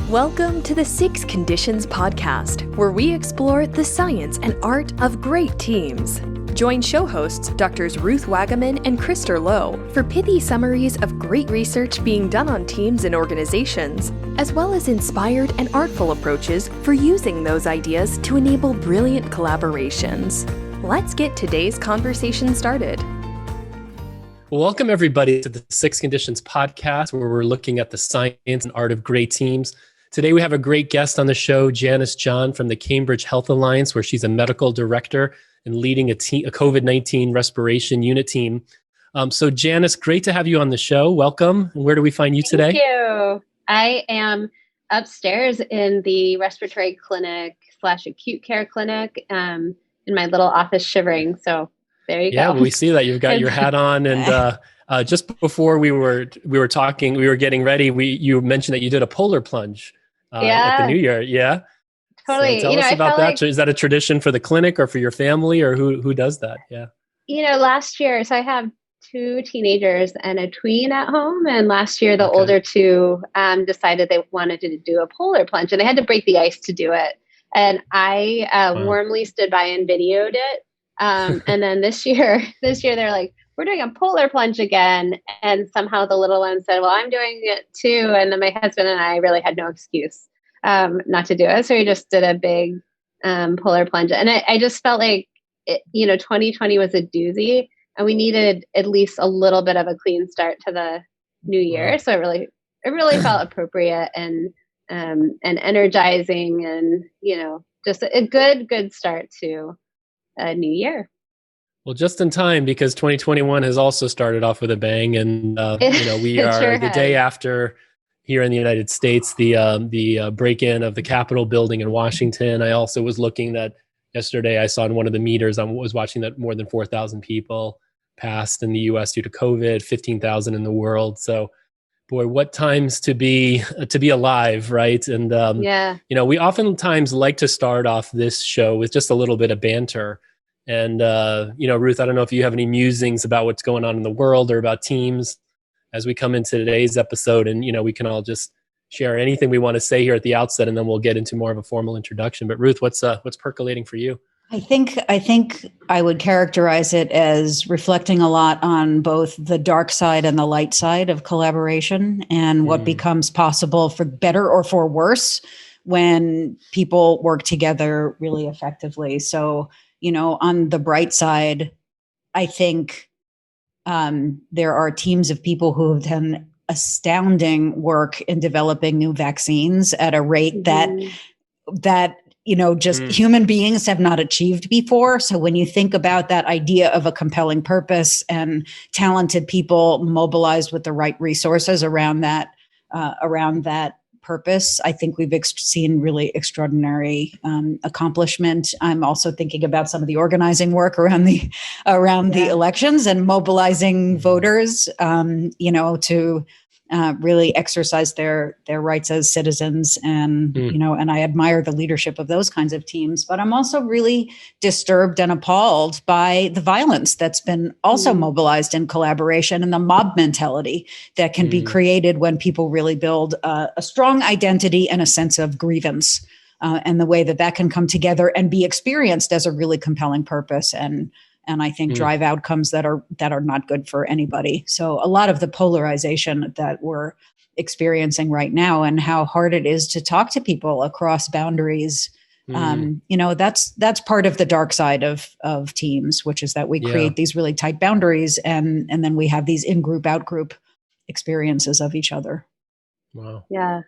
Welcome to the 6 Conditions podcast, where we explore the science and art of great teams. Join show hosts Drs. Ruth Wageman and Krister Lowe for pithy summaries of great research being done on teams and organizations, as well as inspired and artful approaches for using those ideas to enable brilliant collaborations. Let's get today's conversation started. Welcome, everybody, to the 6 Conditions podcast, where we're looking at the science and art of great teams. Today, we have a great guest on the show, Janice John from the Cambridge Health Alliance, where she's a medical director and leading a COVID-19 Respiration Unit team. So Janice, great to have you on the show. Welcome. And where do we find you today? Thank you. I am upstairs in the respiratory clinic / acute care clinic in my little office shivering. So there you go. Yeah, we see that you've got your hat on. And just before we were talking, we were getting ready. You mentioned that you did a polar plunge at the New Year. Yeah. Totally. So tell us about that. Is that a tradition for the clinic or for your family, or who does that? Yeah. Last year, so I have 2 teenagers and a tween at home. And last year, the older 2 decided they wanted to do a polar plunge, and they had to break the ice to do it. And I warmly stood by and videoed it. And then this year they're like, we're doing a polar plunge again. And somehow the little one said, well, I'm doing it too. And then my husband and I really had no excuse not to do it. So we just did a big polar plunge. And I just felt like, 2020 was a doozy, and we needed at least a little bit of a clean start to the new year. So it really felt appropriate and energizing, and, just a good start to a new year. Well, just in time, because 2021 has also started off with a bang, and we are sure the day after here in the United States, the break-in of the Capitol building in Washington. I also was looking that yesterday. I saw in one of the meters, I was watching that more than 4,000 people passed in the U.S. due to COVID, 15,000 in the world. So, boy, what times to be alive, right? And we oftentimes like to start off this show with just a little bit of banter. And, Ruth, I don't know if you have any musings about what's going on in the world or about teams as we come into today's episode. And, we can all just share anything we want to say here at the outset, and then we'll get into more of a formal introduction. But Ruth, what's percolating for you? I think I would characterize it as reflecting a lot on both the dark side and the light side of collaboration, and what becomes possible for better or for worse when people work together really effectively. So, on the bright side, I think there are teams of people who have done astounding work in developing new vaccines at a rate that human beings have not achieved before. So when you think about that idea of a compelling purpose and talented people mobilized with the right resources around that purpose, I think we've seen really extraordinary accomplishment. I'm also thinking about some of the organizing work around the elections and mobilizing voters, to really exercise their rights as citizens. And, and I admire the leadership of those kinds of teams. But I'm also really disturbed and appalled by the violence that's been also mobilized in collaboration, and the mob mentality that can be created when people really build a strong identity and a sense of grievance, and the way that can come together and be experienced as a really compelling purpose. And I think drive outcomes that are not good for anybody. So a lot of the polarization that we're experiencing right now, and how hard it is to talk to people across boundaries, that's part of the dark side of teams, which is that we create these really tight boundaries, and then we have these in-group, out-group experiences of each other. Wow. Yeah.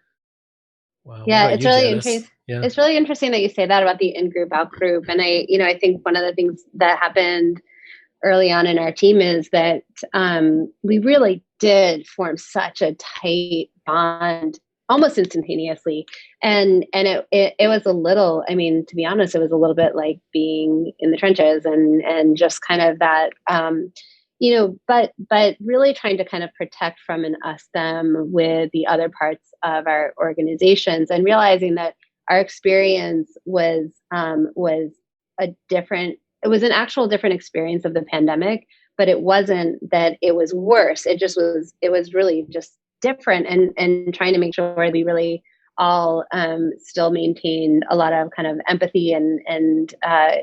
Wow. Yeah, it's really Janice? interesting. Yeah. It's really interesting that you say that about the in-group, out-group. And I think one of the things that happened early on in our team is that we really did form such a tight bond almost instantaneously. And it was a little, to be honest, it was a little bit like being in the trenches, and just kind of that, but really trying to kind of protect from an us them with the other parts of our organizations, and realizing that our experience was it was an actual different experience of the pandemic, but it wasn't that it was worse. It was really just different, and trying to make sure we really all still maintained a lot of kind of empathy and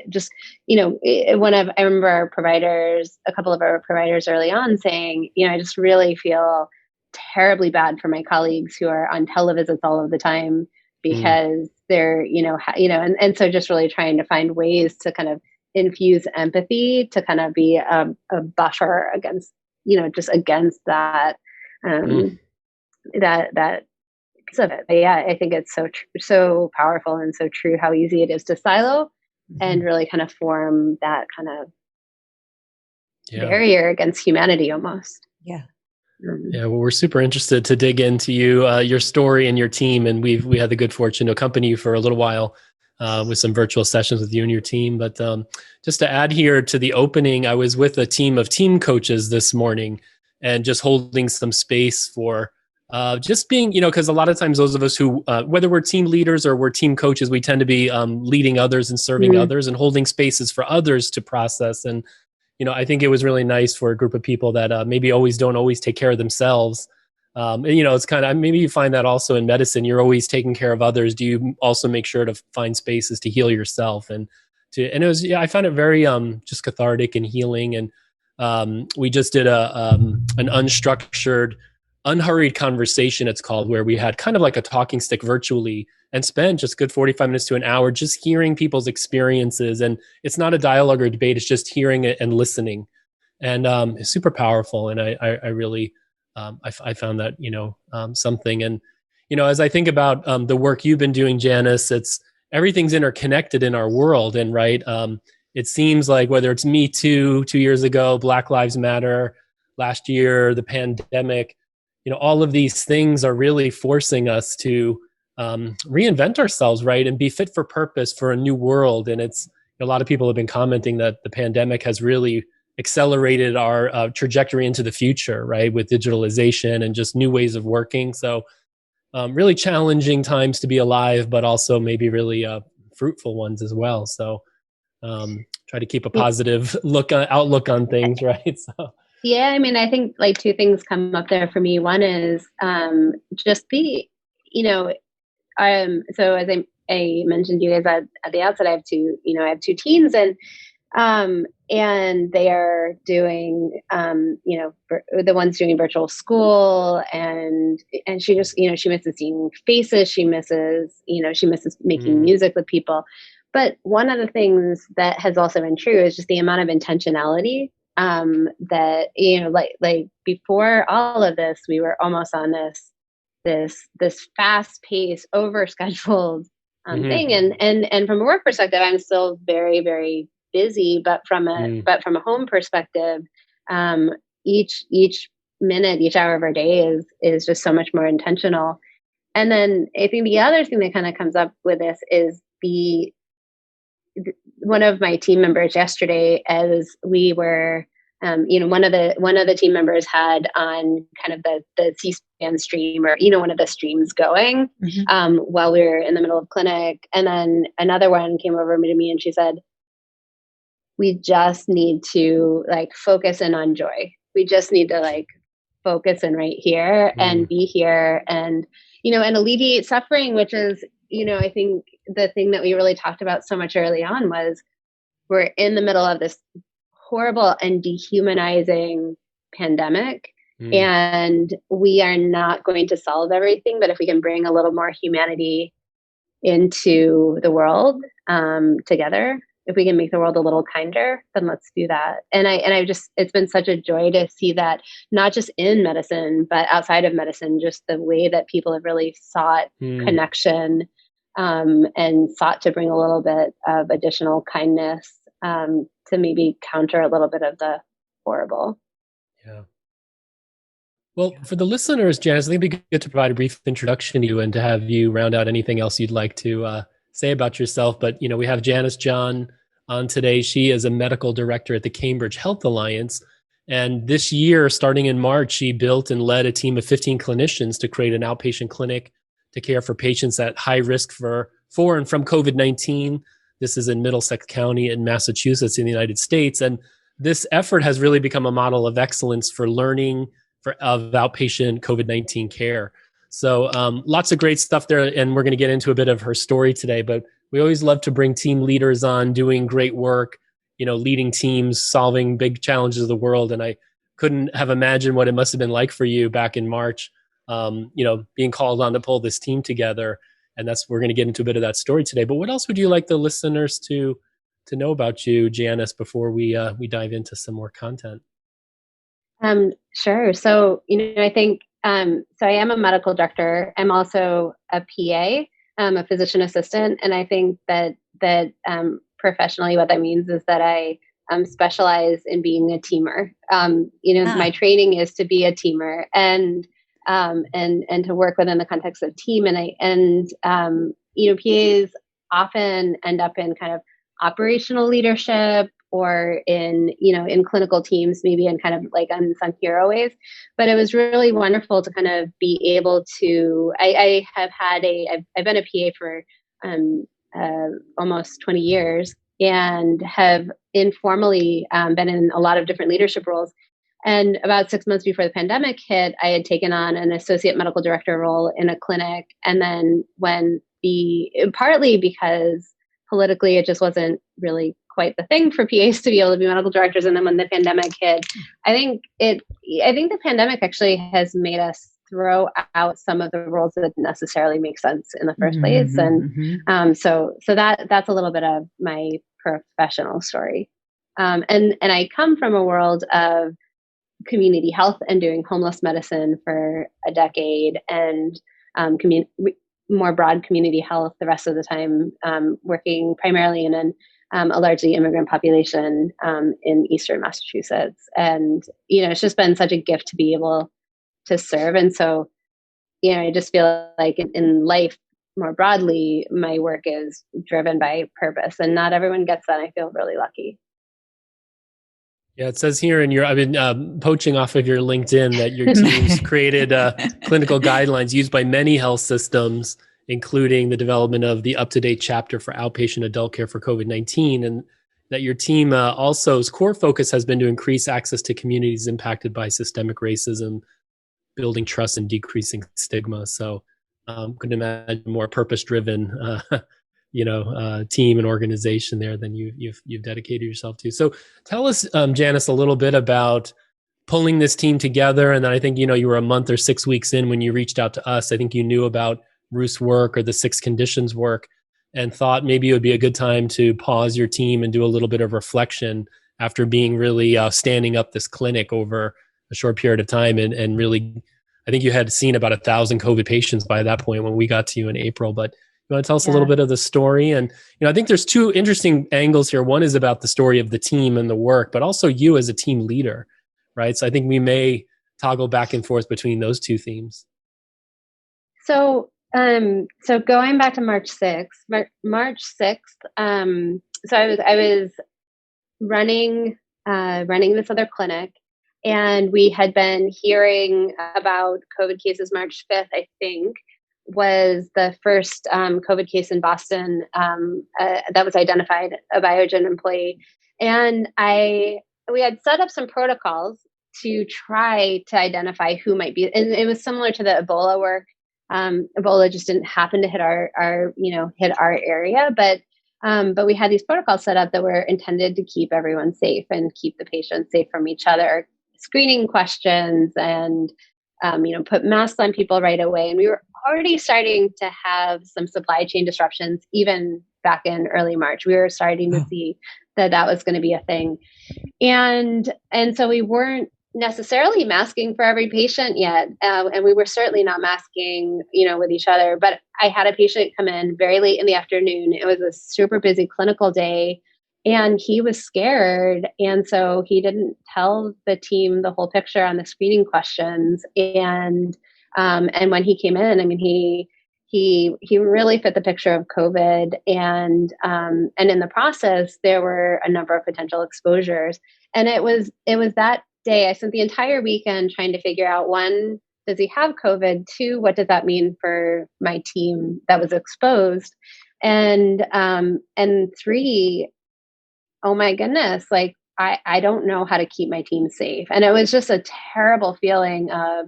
just, I remember a couple of our providers early on saying, I just really feel terribly bad for my colleagues who are on televisits all of the time because they're, and so just really trying to find ways to kind of infuse empathy to kind of be a buffer against, just against that, that piece of it. But yeah, I think it's so powerful and so true how easy it is to silo and really kind of form that kind of barrier against humanity almost. Yeah. Yeah, well, we're super interested to dig into your story and your team, and we had the good fortune to accompany you for a little while with some virtual sessions with you and your team. But just to add here to the opening, I was with a team of team coaches this morning, and just holding some space for just being, because a lot of times those of us who, whether we're team leaders or we're team coaches, we tend to be leading others and serving others and holding spaces for others to process. And I think it was really nice for a group of people that maybe don't always take care of themselves. And, it's kind of, maybe you find that also in medicine, you're always taking care of others. Do you also make sure to find spaces to heal yourself? And it was, I found it very just cathartic and healing. And we just did an unstructured, unhurried conversation, it's called, where we had kind of like a talking stick virtually and spent just good 45 minutes to an hour just hearing people's experiences. And it's not a dialogue or debate, it's just hearing it and listening. And it's super powerful. And I really, I found that, something. And, as I think about the work you've been doing, Janice, everything's interconnected in our world. And it seems like whether it's Me Too 2 years ago, Black Lives Matter last year, the pandemic, all of these things are really forcing us to reinvent ourselves, right? And be fit for purpose for a new world. And a lot of people have been commenting that the pandemic has really accelerated our trajectory into the future, right? With digitalization and just new ways of working. So really challenging times to be alive, but also maybe really fruitful ones as well. So try to keep a positive outlook on things, right? So. Yeah, I mean, I think like two things come up there for me. One is just so as I mentioned to you guys at the outset, I have two teens, and they are doing, the one's doing virtual school, and she just, she misses seeing faces, she misses making music with people. But one of the things that has also been true is just the amount of intentionality that, like before all of this, we were almost on this fast paced, over scheduled thing. And from a work perspective, I'm still very, very busy, but from a home perspective, each minute, each hour of our day is just so much more intentional. And then I think the other thing that kind of comes up with this is one of my team members yesterday, as we were, one of the team members had on kind of the C-SPAN stream, or one of the streams going while we were in the middle of clinic, and then another one came over to me and she said, "We just need to focus in on joy. We just need to focus in right here and be here and and alleviate suffering," which is I think the thing that we really talked about so much early on was we're in the middle of this horrible and dehumanizing pandemic, and we are not going to solve everything, but if we can bring a little more humanity into the world together, if we can make the world a little kinder, then let's do that. And I just, it's been such a joy to see that, not just in medicine, but outside of medicine, just the way that people have really sought connection and sought to bring a little bit of additional kindness to maybe counter a little bit of the horrible. Yeah. Well, for the listeners, Janice, I think it'd be good to provide a brief introduction to you and to have you round out anything else you'd like to say about yourself. But, we have Janice John on today. She is a medical director at the Cambridge Health Alliance. And this year, starting in March, she built and led a team of 15 clinicians to create an outpatient clinic to care for patients at high risk for and from COVID-19. This is in Middlesex County in Massachusetts in the United States. And this effort has really become a model of excellence for learning of outpatient COVID-19 care. So lots of great stuff there, and we're going to get into a bit of her story today. But we always love to bring team leaders on, doing great work, leading teams, solving big challenges of the world. And I couldn't have imagined what it must have been like for you back in March, being called on to pull this team together. And we're going to get into a bit of that story today. But what else would you like the listeners to know about you, Janice, before we dive into some more content? Sure. So, I think, so I am a medical director. I'm also a PA, a physician assistant. And I think that professionally, what that means is that I specialize in being a teamer. My training is to be a teamer and to work within the context of team. PAs often end up in kind of operational leadership or in clinical teams, maybe in kind of like unsung hero ways. But it was really wonderful to kind of be able to, I've been a PA for almost 20 years and have informally been in a lot of different leadership roles. And about 6 months before the pandemic hit, I had taken on an associate medical director role in a clinic. And then partly because politically, it just wasn't really quite the thing for PAs to be able to be medical directors. And then when the pandemic hit, I think the pandemic actually has made us throw out some of the roles that didn't necessarily make sense in the first place. And so that's a little bit of my professional story. And I come from a world of community health and doing homeless medicine for a decade and more broad community health the rest of the time, working primarily in a largely immigrant population in Eastern Massachusetts. And, it's just been such a gift to be able to serve. And so, I just feel like in life more broadly, my work is driven by purpose, and not everyone gets that. I feel really lucky. Yeah, it says here I've been poaching off of your LinkedIn that your team's created clinical guidelines used by many health systems, including the development of the up-to-date chapter for outpatient adult care for COVID-19, and that your team also's core focus has been to increase access to communities impacted by systemic racism, building trust and decreasing stigma. So couldn't imagine a more purpose-driven team and organization there than you've dedicated yourself to. So tell us, Janice, a little bit about pulling this team together. And then I think, you were a month or 6 weeks in when you reached out to us. I think you knew about Ruth's work or the 6 conditions work and thought maybe it would be a good time to pause your team and do a little bit of reflection after being really standing up this clinic over a short period of time. And really, I think you had seen about 1,000 COVID patients by that point when we got to you in April. But you want to tell us a little bit of the story? And, I think there's 2 interesting angles here. One is about the story of the team and the work, but also you as a team leader, right? So I think we may toggle back and forth between those 2 themes. So going back to March 6th, so I was running this other clinic, and we had been hearing about COVID cases. March 5th, I think, was the first COVID case in Boston that was identified, a Biogen employee. And we had set up some protocols to try to identify who might be, and it was similar to the Ebola work. Ebola just didn't happen to hit our area, but we had these protocols set up that were intended to keep everyone safe and keep the patients safe from each other, screening questions and put masks on people right away. And we were already starting to have some supply chain disruptions even back in early March. We were starting to see that was going to be a thing. And so we weren't necessarily masking for every patient yet. And we were certainly not masking, with each other. But I had a patient come in very late in the afternoon. It was a super busy clinical day, and he was scared. And so he didn't tell the team the whole picture on the screening questions. And when he came in, I mean, he really fit the picture of COVID. And in the process, there were a number of potential exposures. And it was that day. I spent the entire weekend trying to figure out, 1, does he have COVID? 2, what does that mean for my team that was exposed? And 3, oh my goodness, like I don't know how to keep my team safe. And it was just a terrible feeling of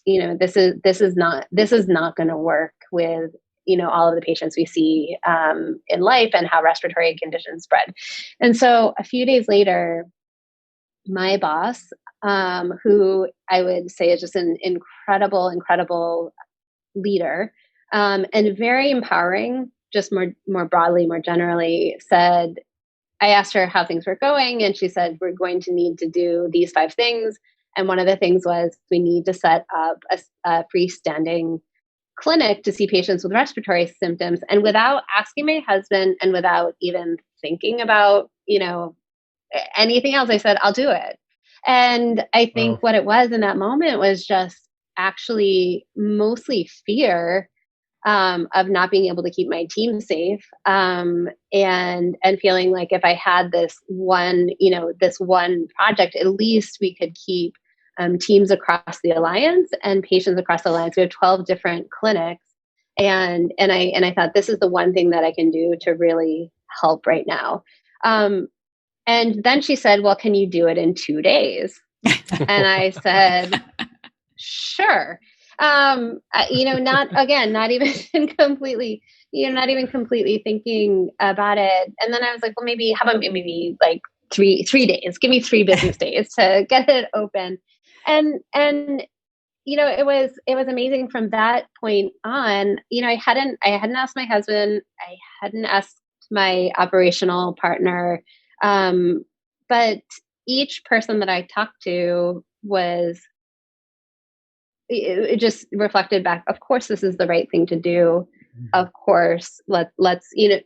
this is not going to work with, all of the patients we see in life and how respiratory conditions spread. And so a few days later, my boss, who I would say is just an incredible leader, and very empowering, just more broadly, more generally, said, I asked her how things were going, and she said, we're going to need to do these 5 things. And one of the things was we need to set up a freestanding clinic to see patients with respiratory symptoms. And without asking my husband and without even thinking about, anything else, I said, I'll do it. And I think what it was in that moment was just actually mostly fear of not being able to keep my team safe, and feeling like if I had this one project, at least we could keep teams across the alliance and patients across the alliance. We have 12 different clinics, and I thought this is the one thing that I can do to really help right now. And then she said, well, can you do it in 2 days? And I said, sure. Not even completely thinking about it. And then I was like, well, how about maybe like 3 days, give me 3 business days to get it open. And it was amazing from that point on. I hadn't asked my husband, I hadn't asked my operational partner. But each person that I talked to it just reflected back, of course, this is the right thing to do. Of course, let's,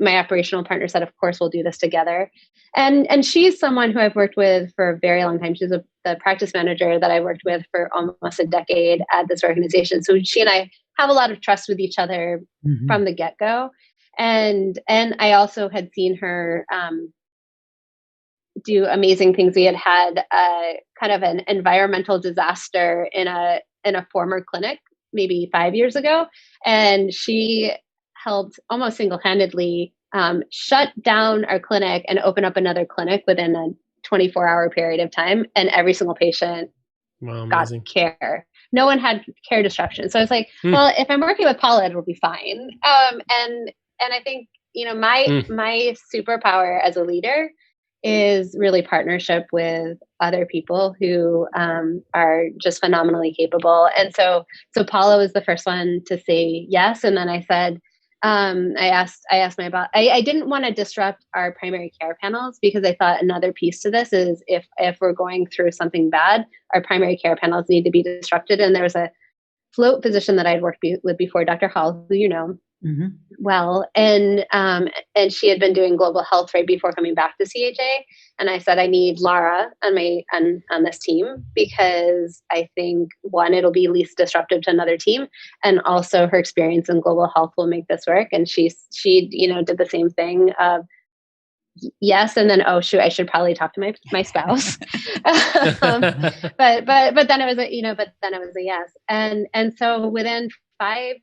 my operational partner said, of course, we'll do this together. And she's someone who I've worked with for a very long time. She's the practice manager that I worked with for almost a decade at this organization. So she and I have a lot of trust with each other from the get-go. And I also had seen her, do amazing things. We had kind of an environmental disaster in a former clinic maybe 5 years ago, and she helped almost single-handedly shut down our clinic and open up another clinic within a 24-hour period of time, and every single patient got care. No one had care disruption. So I was like, well, if I'm working with Paula, it'll be fine. And I think my superpower as a leader is really partnership with other people who are just phenomenally capable. And so Paula was the first one to say yes. And then I said, I asked my boss, I didn't want to disrupt our primary care panels, because I thought another piece to this is if we're going through something bad, our primary care panels need to be disrupted. And there was a float physician that I'd worked with before, Dr. Hall, who well, and she had been doing global health right before coming back to CHA. And I said, I need Laura on this team, because I think, one, it'll be least disruptive to another team, and also her experience in global health will make this work. And she did the same thing of yes, and then, oh shoot, I should probably talk to my spouse. but then it was a yes. And so within 5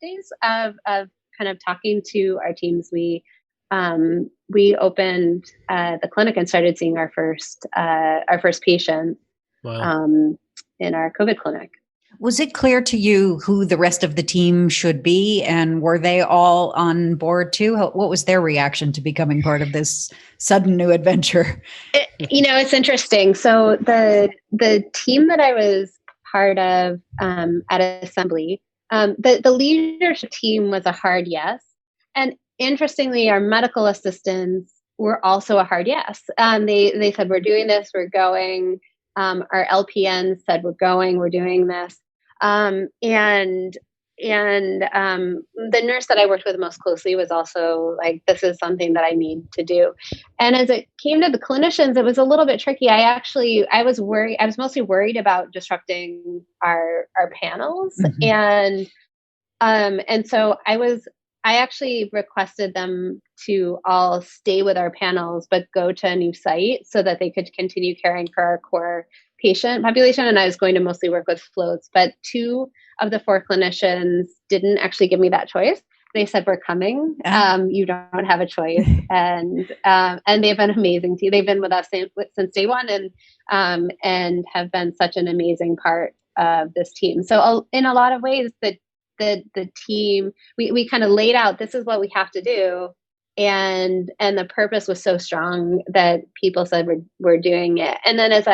days of kind of talking to our teams, we opened the clinic and started seeing our first patient in our COVID clinic. Was it clear to you who the rest of the team should be, and were they all on board too? What was their reaction to becoming part of this sudden new adventure? It's interesting. So the team that I was part of at Assembly, the leadership team was a hard yes. And interestingly, our medical assistants were also a hard yes. They said, we're doing this, we're going. Our LPN said, we're going, we're doing this. And the nurse that I worked with most closely was also like, this is something that I need to do. And as it came to the clinicians, it was a little bit tricky. I was worried. I was mostly worried about disrupting our panels. And so I actually requested them to all stay with our panels, but go to a new site so that they could continue caring for our core patient population. And I was going to mostly work with floats, but 2 of the 4 clinicians didn't actually give me that choice. They said, we're coming. You don't have a choice. And they've been amazing too. They've been with us since day one, and have been such an amazing part of this team. So in a lot of ways, the team, we kind of laid out, this is what we have to do. And the purpose was so strong that people said, we're doing it. And then as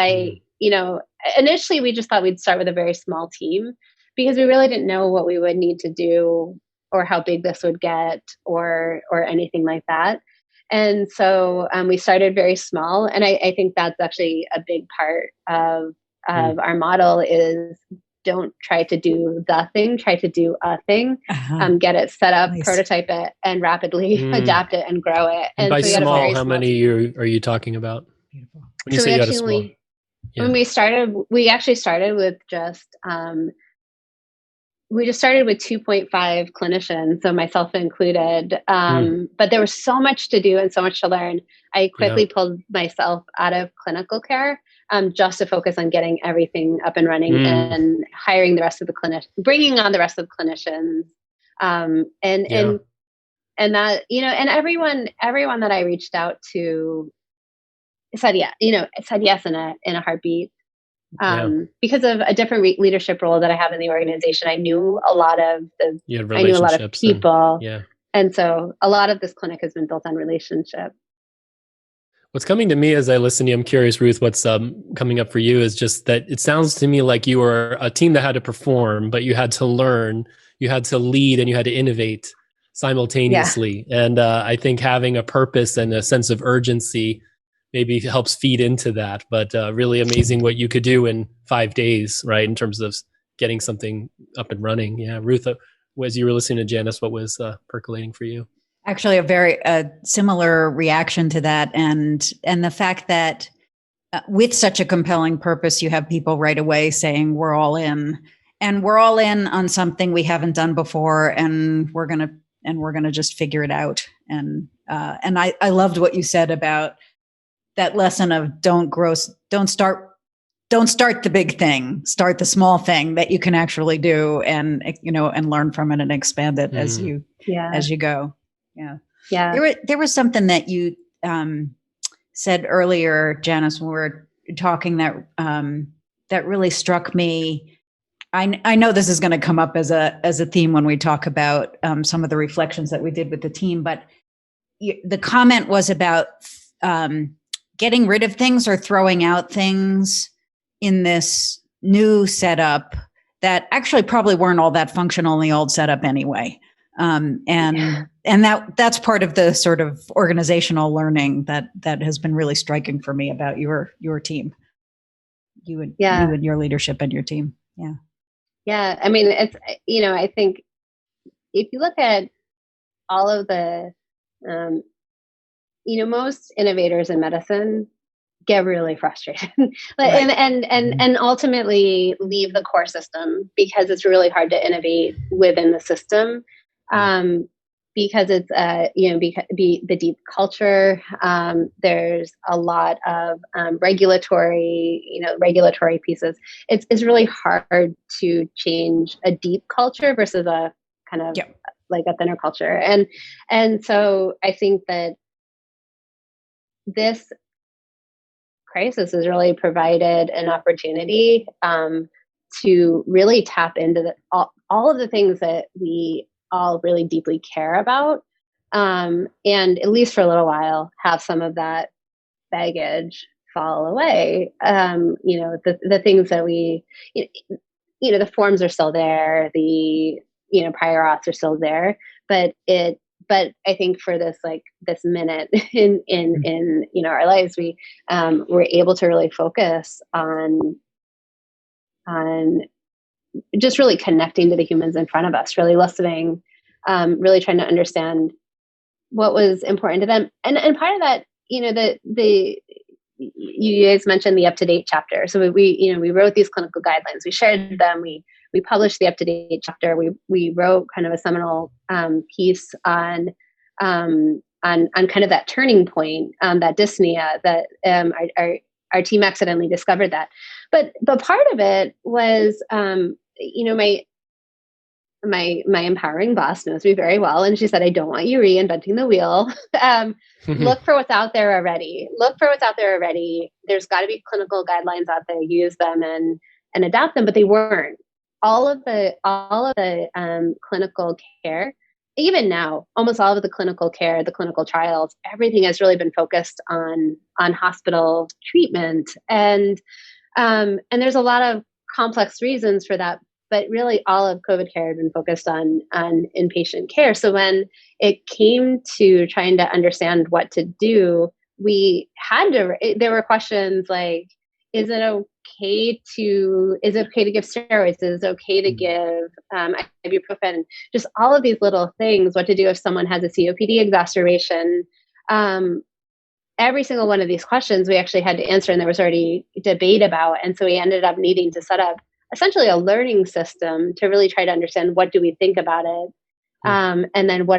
initially we just thought we'd start with a very small team because we really didn't know what we would need to do or how big this would get or anything like that. And so we started very small. And I think that's actually a big part of our model is don't try to do the thing, try to do a thing, get it set up, nice. Prototype it, and rapidly adapt it and grow it. And by so small, how many are you talking about? Beautiful. When you say you had a small. When we actually started with just, we just started with 2.5 clinicians, so myself included. But there was so much to do and so much to learn. I quickly pulled myself out of clinical care just to focus on getting everything up and running and hiring the rest of the bringing on the rest of the clinicians. And that, and everyone that I reached out to said, said yes in a heartbeat. Because of a different leadership role that I have in the organization, I knew a lot of people. And so a lot of this clinic has been built on relationship. What's coming to me as I listen to you, I'm curious, Ruth, what's coming up for you is just that it sounds to me like you were a team that had to perform, but you had to learn, you had to lead, and you had to innovate simultaneously. Yeah. And I think having a purpose and a sense of urgency maybe helps feed into that, but really amazing what you could do in 5 days, right? In terms of getting something up and running. Yeah. Ruth, as you were listening to Janice, what was percolating for you? Actually, a very similar reaction to that. And the fact that with such a compelling purpose, you have people right away saying, we're all in, and we're all in on something we haven't done before. And we're going to just figure it out. And I loved what you said about that lesson of don't start the big thing, start the small thing that you can actually do and learn from it and expand it as you go. Yeah. There was something that you said earlier, Janice, when we were talking that really struck me. I know this is going to come up as a theme when we talk about some of the reflections that we did with the team, but the comment was about getting rid of things or throwing out things in this new setup that actually probably weren't all that functional in the old setup anyway. And that's part of the sort of organizational learning that has been really striking for me about your team, you and your leadership and your team. Yeah. Yeah. I mean, it's, I think if you look at all of the, most innovators in medicine get really frustrated and ultimately leave the core system because it's really hard to innovate within the system. Because it's, the deep culture. There's a lot of regulatory pieces. It's really hard to change a deep culture versus a kind of like a thinner culture. And so I think that this crisis has really provided an opportunity to really tap into all of the things that we all really deeply care about, and at least for a little while have some of that baggage fall away. The things that the forms are still there, the prior auths are still there, but I think for this minute in our lives, we were able to really focus on just really connecting to the humans in front of us, really listening, really trying to understand what was important to them. And part of that, you guys mentioned the up-to-date chapter. So we wrote these clinical guidelines, we shared them, we published the up-to-date chapter. We wrote kind of a seminal piece on kind of that turning point, that dyspnea that our team accidentally discovered that. But part of it was, my empowering boss knows me very well. And she said, I don't want you reinventing the wheel. Look for what's out there already. There's got to be clinical guidelines out there, use them adapt them, but they weren't. All of the clinical care, even now, almost all of the clinical care, the clinical trials, everything has really been focused on hospital treatment, and there's a lot of complex reasons for that. But really, all of COVID care had been focused on inpatient care. So when it came to trying to understand what to do, there were questions like, is it okay to give steroids? Is it okay to give ibuprofen? Just all of these little things. What to do if someone has a COPD exacerbation? Every single one of these questions we actually had to answer, and there was already debate about. And so we ended up needing to set up essentially a learning system to really try to understand, what do we think about it, and then how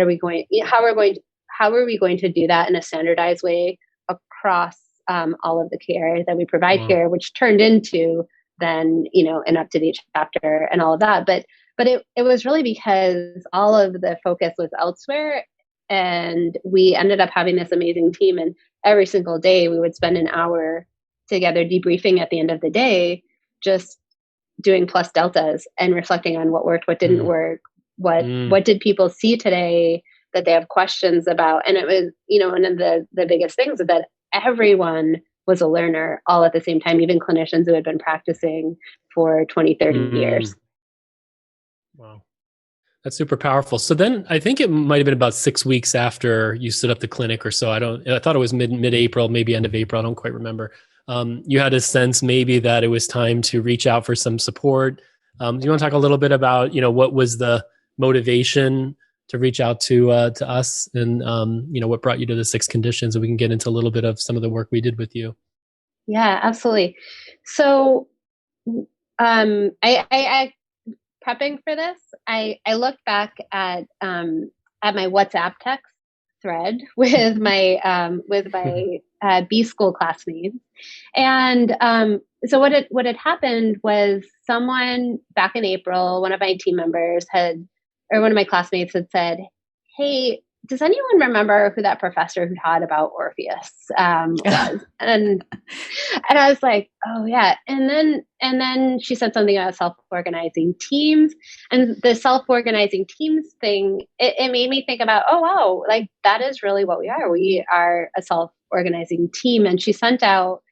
are we going to do that in a standardized way across all of the care that we provide here, which turned into then, an up-to-date chapter and all of that. But it was really because all of the focus was elsewhere, and we ended up having this amazing team. And every single day we would spend an hour together debriefing at the end of the day, just doing plus deltas and reflecting on what worked, what didn't work, what did people see today that they have questions about. And it was, one of the biggest things is that everyone was a learner all at the same time, even clinicians who had been practicing for 20, 30 years. Wow. That's super powerful. So then I think it might have been about 6 weeks after you stood up the clinic or so. I thought it was mid-April, maybe end of April. I don't quite remember. You had a sense maybe that it was time to reach out for some support. Do you want to talk a little bit about, what was the motivation to reach out to us, and what brought you to the 6 conditions, and we can get into a little bit of some of the work we did with you. Yeah, absolutely. So, I prepping for this, I looked back at my WhatsApp text thread with my B school classmates, and so what had happened was, someone back in April, one of my team members one of my classmates had said, "Hey, does anyone remember who that professor who taught about Orpheus was?" And I was like, "Oh yeah." And then she said something about self-organizing teams, and the self-organizing teams thing. It made me think about, oh wow, like that is really what we are. We are a self-organizing team. And she sent out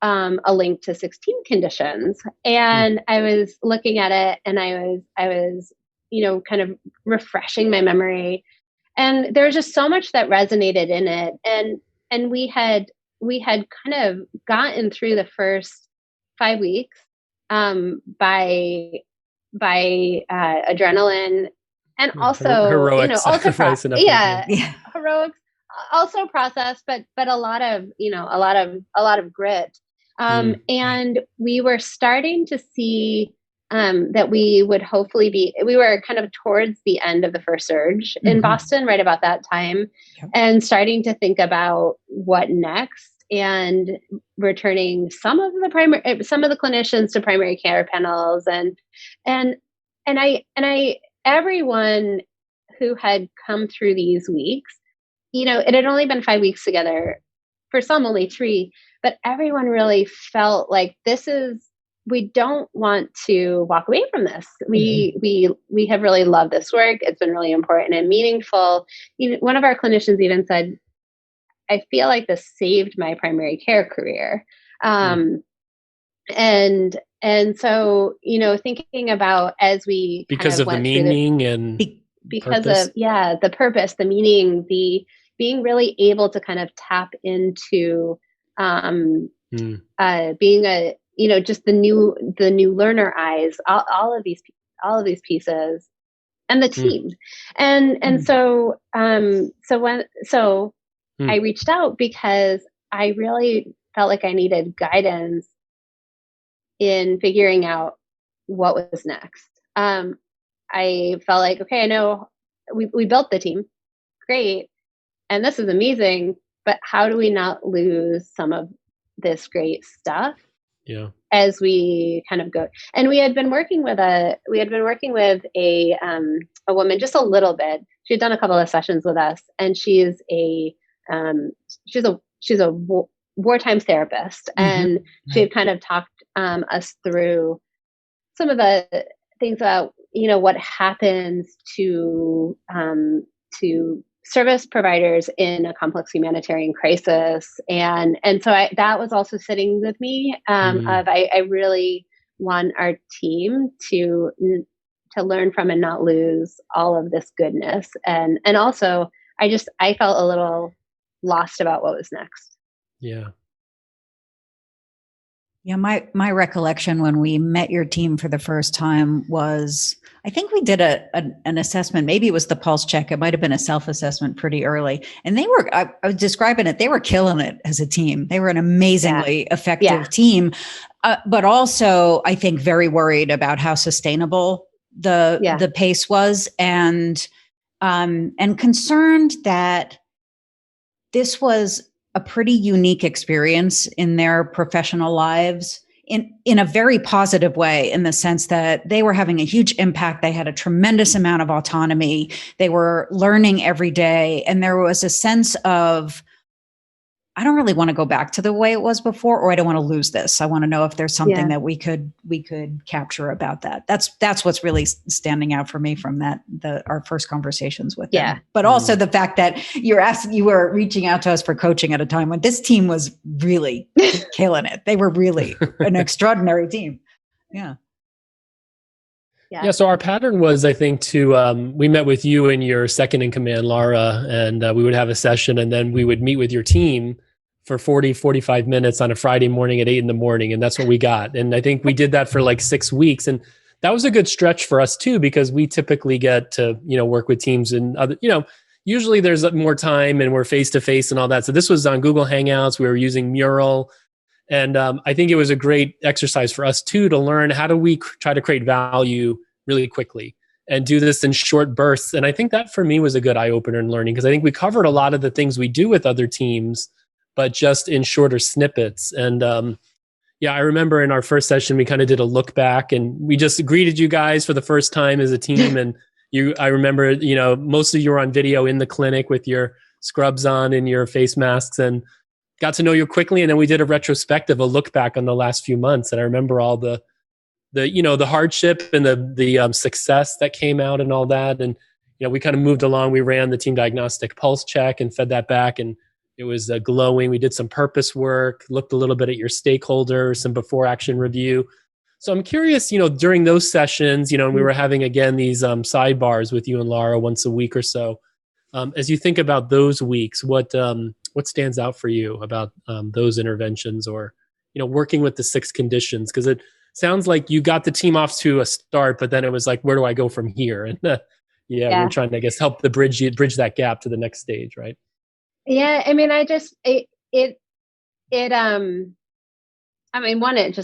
a link to 16 conditions, and I was looking at it, and I was kind of refreshing my memory. And there was just so much that resonated in it. And we had kind of gotten through the first 5 weeks by adrenaline, and also heroic sacrifice and effort. Heroic, also process, but a lot of grit. And we were starting to see that we were kind of towards the end of the first surge in Boston, right about that time, and starting to think about what next, and returning some of the clinicians to primary care panels, and everyone who had come through these weeks, it had only been 5 weeks together, for some only 3, but everyone really felt like we don't want to walk away from this. We have really loved this work. It's been really important and meaningful. One of our clinicians even said, "I feel like this saved my primary care career." And so, thinking about, as we because of the meaning and because purpose. of the purpose, the meaning, the being really able to kind of tap into being just the new learner eyes, all of these pieces, and the team. So I reached out because I really felt like I needed guidance in figuring out what was next. I felt like, okay, I know we built the team, great, and this is amazing, but how do we not lose some of this great stuff as we kind of go? And we had been working with a woman just a little bit. She had done a couple of sessions with us, and she's a wartime therapist, and she had kind of talked us through some of the things about, what happens to service providers in a complex humanitarian crisis. And so that was also sitting with me, I really want our team to learn from and not lose all of this goodness. And also I felt a little lost about what was next. Yeah. Yeah, my recollection when we met your team for the first time was, I think we did an assessment. Maybe it was the pulse check. It might have been a self-assessment pretty early. And I was describing it, they were killing it as a team. They were an amazingly effective team, but also I think very worried about how sustainable the pace was, and concerned that this was a pretty unique experience in their professional lives in a very positive way, in the sense that they were having a huge impact. They had a tremendous amount of autonomy. They were learning every day. And there was a sense of, I don't really want to go back to the way it was before, or I don't want to lose this. I want to know if there's something that we could capture about that. That's what's really standing out for me from our first conversations with them. But also the fact that you were reaching out to us for coaching at a time when this team was really killing it. They were really an extraordinary team. Yeah. Yeah. So our pattern was, I think, we met with you and your second in command, Laura, and we would have a session, and then we would meet with your team for 45 minutes on a Friday morning at 8 a.m. And that's what we got. And I think we did that for like 6 weeks. And that was a good stretch for us too, because we typically get to, work with teams and other, usually there's more time and we're face to face and all that. So this was on Google Hangouts. We were using Mural. And I think it was a great exercise for us too, to learn how do we try to create value really quickly and do this in short bursts. And I think that for me was a good eye opener in learning, because I think we covered a lot of the things we do with other teams, but just in shorter snippets. And I remember in our first session, we kind of did a look back and we just greeted you guys for the first time as a team. And I remember, most of you were on video in the clinic with your scrubs on and your face masks, and got to know you quickly. And then we did a retrospective, a look back on the last few months. And I remember all the hardship and the success that came out and all that. And, we kind of moved along. We ran the Team Diagnostic Pulse Check and fed that back. And it was glowing. We did some purpose work, looked a little bit at your stakeholders, some before action review. So I'm curious, during those sessions, and we were having, again, these sidebars with you and Laura once a week or so. As you think about those weeks, what stands out for you about those interventions, or, working with the 6 conditions? Because it sounds like you got the team off to a start, but then it was like, where do I go from here? And we're trying to, I guess, help bridge that gap to the next stage, right? Yeah, I mean, it just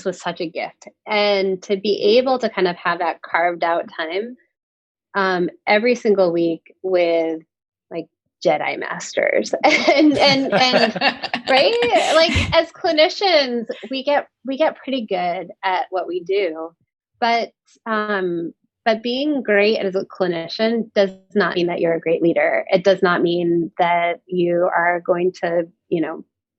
was such a gift, and to be able to kind of have that carved out time every single week with like Jedi masters and right, like as clinicians, we get pretty good at what we do, but being great as a clinician does not mean that you're a great leader. It does not mean that you are going to,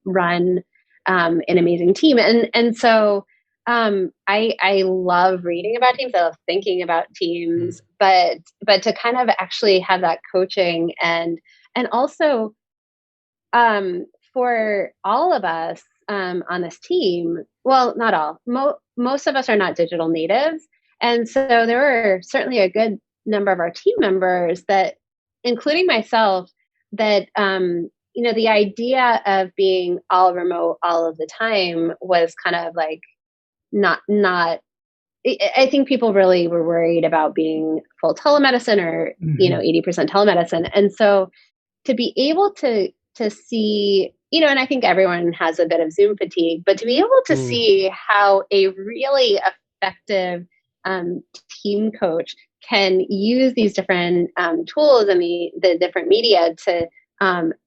run an amazing team. And so I love reading about teams. I love thinking about teams, but to kind of actually have that coaching and also for all of us on this team, well, not all, most of us are not digital natives. And so there were certainly a good number of our team members that, including myself, that, the idea of being all remote all of the time was kind of like not, I think people really were worried about being full telemedicine or, 80% telemedicine. And so to be able to see, and I think everyone has a bit of Zoom fatigue, but to be able to see how a really effective team coach can use these different tools and the different media to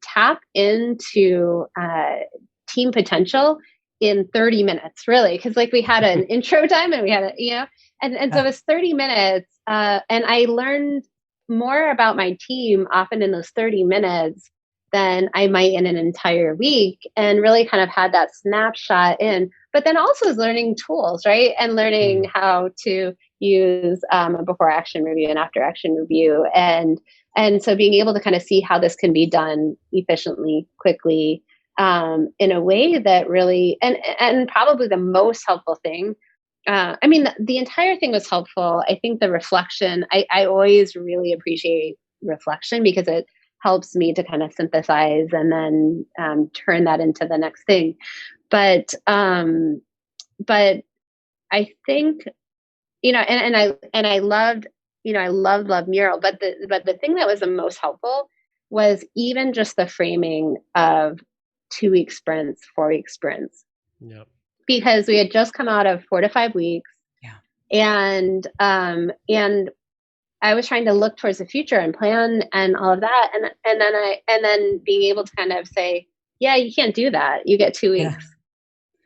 tap into team potential in 30 minutes, really. Because like we had an intro time and we had and so it was 30 minutes. And I learned more about my team often in those 30 minutes than I might in an entire week, and really kind of had that snapshot in. but then also is learning tools, right? And learning how to use a before action review and after action review. And so being able to kind of see how this can be done efficiently, quickly, in a way that really, and probably the most helpful thing. The entire thing was helpful. I think the reflection, I always really appreciate reflection because it helps me to kind of synthesize and then turn that into the next thing. But I think, I loved mural, but the thing that was the most helpful was even just the framing of 2-week sprints, 4-week sprints. Yep. Because we had just come out of 4 to 5 weeks. Yeah. And I was trying to look towards the future and plan and all of that. And then being able to kind of say, yeah, you can't do that. You get 2 weeks.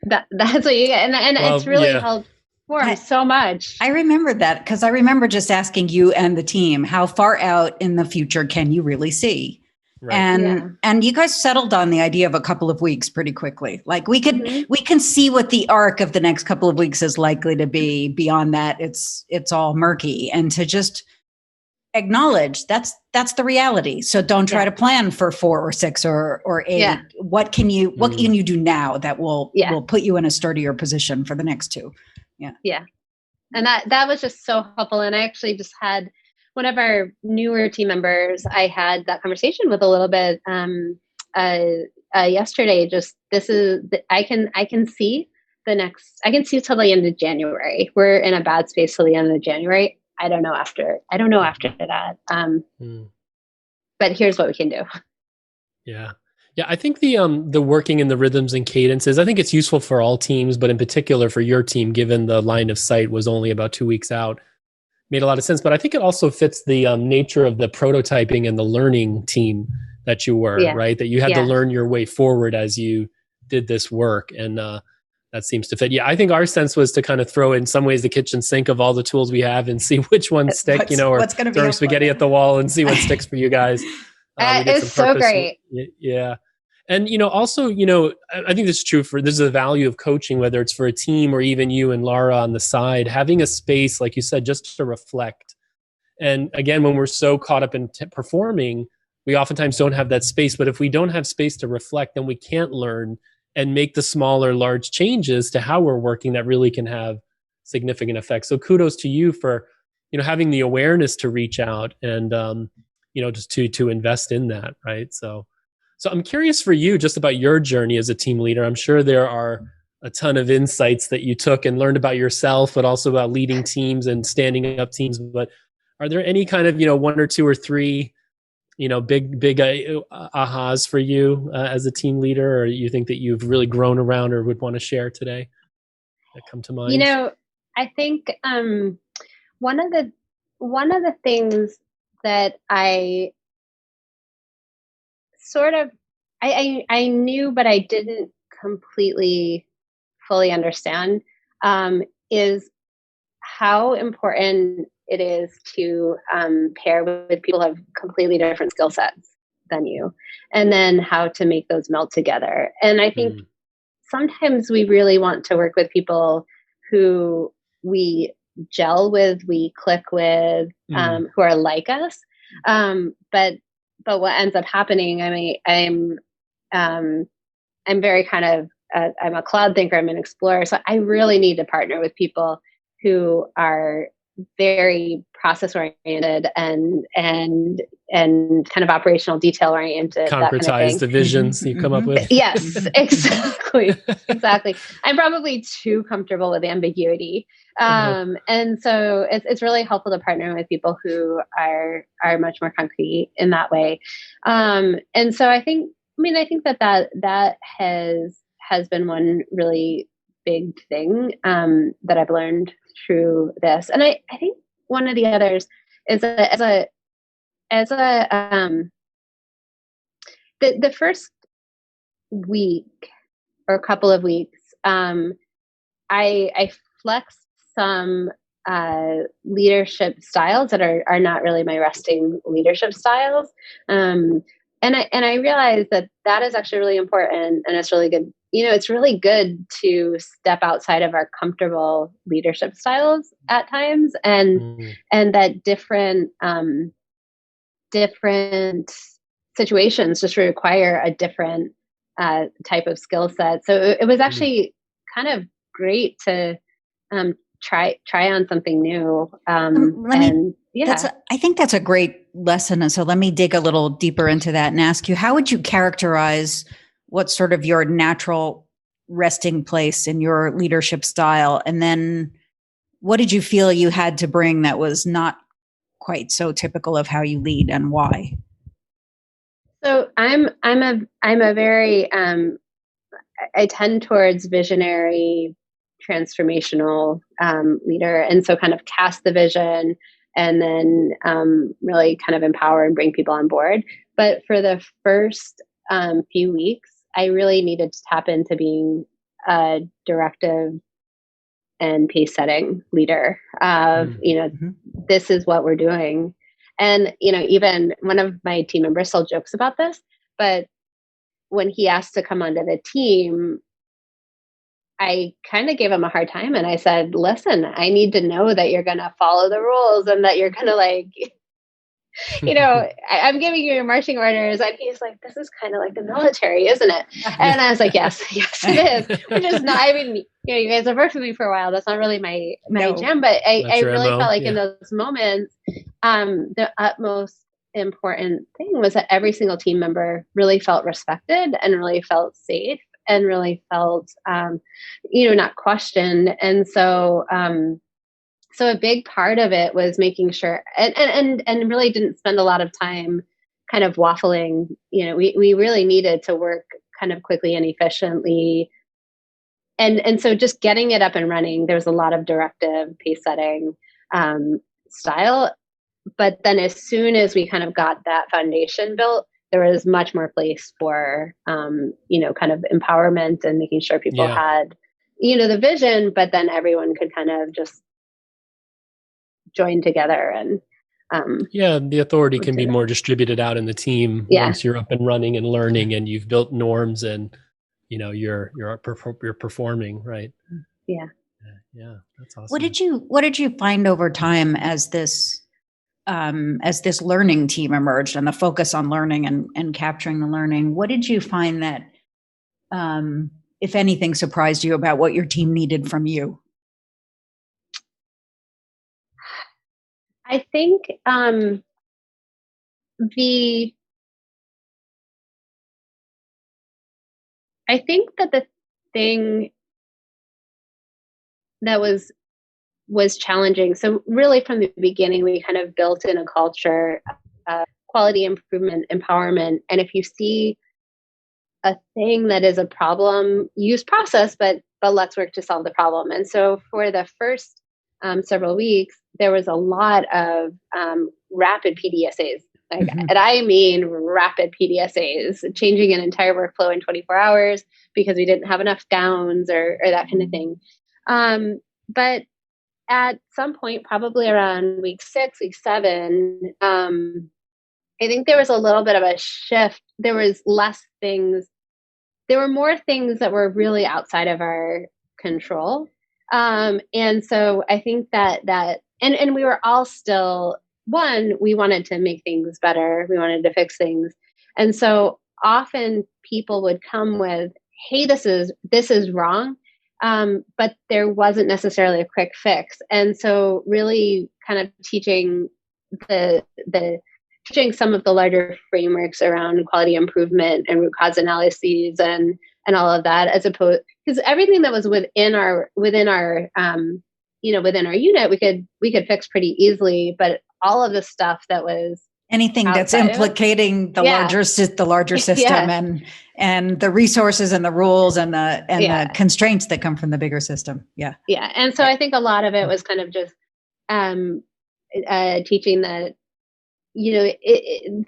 Yeah. That's what you get. And it's really helped form so much. I remember that because I remember just asking you and the team, how far out in the future can you really see? Right. And you guys settled on the idea of a couple of weeks pretty quickly. Like we can see what the arc of the next couple of weeks is likely to be. Beyond that, it's all murky. And to just acknowledge that's the reality. So don't try to plan for 4 or 6 or 8. Yeah. What can you do now that will put you in a sturdier position for the next 2? Yeah. Yeah. And that was just so helpful. And I actually just had one of our newer team members, I had that conversation with a little bit yesterday. Just I can see till the end of January. We're in a bad space till the end of January. I don't know after that. But here's what we can do. Yeah. Yeah, I think the working in the rhythms and cadences, I think it's useful for all teams, but in particular for your team, given the line of sight was only about 2 weeks out, made a lot of sense. But I think it also fits the nature of the prototyping and the learning team that you were, right? That you had to learn your way forward as you did this work. And that seems to fit. Yeah, I think our sense was to kind of throw in some ways the kitchen sink of all the tools we have and see which ones stick, or throw spaghetti at the wall and see what sticks for you guys. It's so great. Yeah. And, also, I think this is true this is the value of coaching, whether it's for a team or even you and Laura on the side, having a space, like you said, just to reflect. And again, when we're so caught up in performing, we oftentimes don't have that space. But if we don't have space to reflect, then we can't learn and make the small or large changes to how we're working that really can have significant effects. So kudos to you for, having the awareness to reach out and, just to invest in that. Right. So I'm curious for you just about your journey as a team leader. I'm sure there are a ton of insights that you took and learned about yourself, but also about leading teams and standing up teams. But are there any kind of, 1 or 2 or 3, big ahas for you as a team leader, or you think that you've really grown around or would want to share today that come to mind? I think one of the things that I sort of, I knew, but I didn't completely fully understand, is how important it is to pair with people who have completely different skill sets than you, and then how to make those melt together. And I think sometimes we really want to work with people who we gel with, we click with, who are like us. But what ends up happening, I'm very kind of, I'm a cloud thinker, I'm an explorer. So I really need to partner with people who are very process oriented and kind of operational detail oriented. Concretized the visions you come up with. Yes, exactly. Exactly. I'm probably too comfortable with ambiguity. And so it's really helpful to partner with people who are much more concrete in that way. And so I think that has been one really big thing that I've learned through this. And I think one of the others is the first week or couple of weeks, I flexed some leadership styles that are not really my resting leadership styles. And I realized that is actually really important, and it's really good it's really good to step outside of our comfortable leadership styles at times, and that different situations just require a different type of skill set. So it was actually kind of great to try on something new. I think that's a great lesson. And so let me dig a little deeper into that and ask you, how would you characterize what's sort of your natural resting place in your leadership style? And then what did you feel you had to bring that was not quite so typical of how you lead, and why? So I'm a very I tend towards visionary, transformational leader, and so kind of cast the vision and then really kind of empower and bring people on board. But for the first few weeks, I really needed to tap into being a directive and pace setting leader of, this is what we're doing. And, even one of my team members still jokes about this, but when he asked to come onto the team, I kind of gave him a hard time. And I said, listen, I need to know that you're going to follow the rules and that you're going to I'm giving you your marching orders. And he's like, this is kind of like the military, isn't it? And I was like, yes, it is. Which is not, you guys have worked with me for a while. That's not really my jam, but I really felt like in those moments, the utmost important thing was that every single team member really felt respected and really felt safe and really felt, not questioned. And so, so a big part of it was making sure, and really didn't spend a lot of time kind of waffling. We really needed to work kind of quickly and efficiently. And so just getting it up and running, there was a lot of directive pace setting style. But then as soon as we kind of got that foundation built, there was much more place for, kind of empowerment and making sure people had, the vision, but then everyone could kind of just join together and the authority can be more distributed out in the team once you're up and running and learning and you've built norms and you're performing, right? Yeah That's awesome. What did you find over time as this learning team emerged and the focus on learning and capturing the learning? What did you find that if anything surprised you about what your team needed from you? I think that the thing that was challenging. So really from the beginning, we kind of built in a culture of quality improvement, empowerment. And if you see a thing that is a problem, use process, but let's work to solve the problem. And so for the first several weeks, there was a lot of rapid PDSAs, and I mean rapid PDSAs, changing an entire workflow in 24 hours because we didn't have enough gowns or that kind of thing. But at some point, probably around week 6, week 7, I think there was a little bit of a shift. There was less things. There were more things that were really outside of our control. And so I think that and we were all still, we wanted to make things better. We wanted to fix things. And so often people would come with, hey, this is wrong. But there wasn't necessarily a quick fix. And so really kind of teaching teaching some of the larger frameworks around quality improvement and root cause analyses and all of that, as opposed, because everything that was within our unit, we could fix pretty easily, but all of the stuff that was anything that's implicating the larger system and the resources and the rules and the constraints that come from the bigger system. Yeah. Yeah. And so I think a lot of it was kind of just teaching that,